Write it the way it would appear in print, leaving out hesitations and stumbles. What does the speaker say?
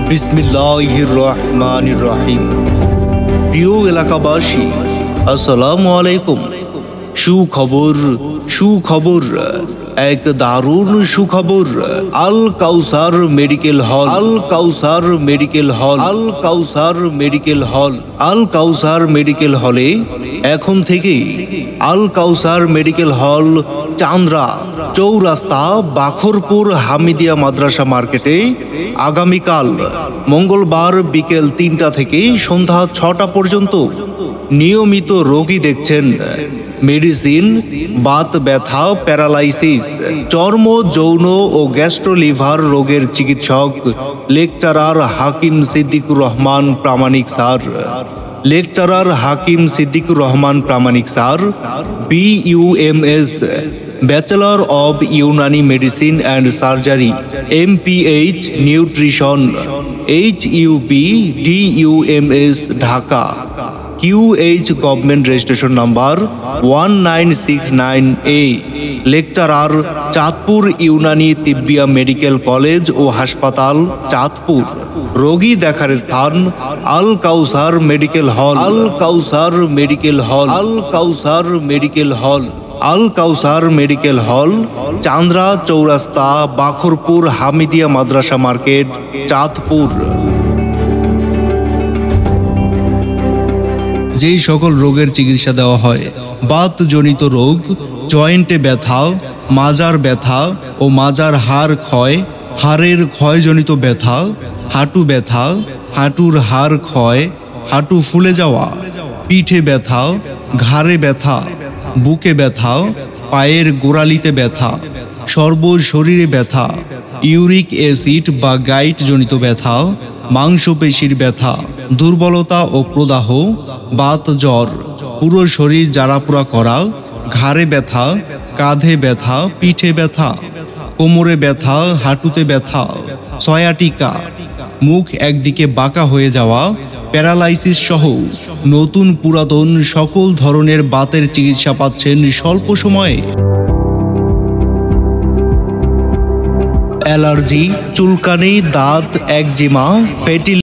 বিসমিল্লাহির রহমানির রহিম। প্রিয় এলাকাবাসী, আসসালামু আলাইকুম। সুখবর, এক দারুণ সুখবর। আল কাউসার মেডিকেল হলে এখন থেকে আল কাউসার মেডিকেল হল, চান্দ্রা চৌরাস্তা, বাখরপুর হামিদিয়া মাদ্রাসা মার্কেটে আগামীকাল মঙ্গলবার বিকেল 3টা থেকে সন্ধ্যা 6টা পর্যন্ত নিয়মিত রোগী দেখছেন। মেডিসিন, বাত ব্যথা, প্যারালাইসিস, চর্ম, যৌন ও গ্যাস্ট্রো লিভার রোগের চিকিৎসক lecturer Hakim Siddiqur Rahman Pramanik sir, BUMS, bachelor of Unani medicine and surgery, MPH nutrition, HUB DUMS Dhaka, QH government registration number 1969A। Lecturer Chandpur Unani Tibbia medical college ও হাসপাতাল, চাঁদপুর। রোগী দেখার স্থান আল কাউসার মেডিকেল হল, চান্দ্রা চৌরাস্তা, বাখরপুর হামিদিয়া মাদ্রাসা মার্কেট, চাঁদপুর। যেই সকল রোগের চিকিৎসা দেওয়া হয়: বাতজনিত রোগ, জয়েন্টে ব্যথা, মাজার ব্যথা ও মাজার হাড় ক্ষয়, হাড়ের ক্ষয়জনিত ব্যথা, হাঁটু ব্যথা, হাঁটুর হাড় ক্ষয়, হাঁটু ফুলে যাওয়া, পিঠে ব্যথা, ঘাড়ে ব্যথা, বুকে ব্যথা, পায়ের গোড়ালিতে ব্যথা, সর্বশরীরে ব্যথা, ইউরিক অ্যাসিড বা গাইট জনিত ব্যথা, মাংসপেশির ব্যথা, দুর্বলতা ও প্রদাহ, বাত জ্বর, পুরো শরীর জ্বালাপোড়া করা, ঘাড়ে ব্যথা, কাঁধে ব্যথা, পিঠে ব্যথা, কোমরে ব্যথা, হাঁটুতে ব্যথা, সয়াটিকা, মুখ একদিকে বাঁকা হয়ে যাওয়া, প্যারালাইসিস সহ নতুন পুরাতন সকল ধরনের বাতের চিকিৎসা পাচ্ছেন স্বল্প সময়ে। অ্যালার্জি, চুলকানি, দাঁত, একজিমা, ফ্যাটি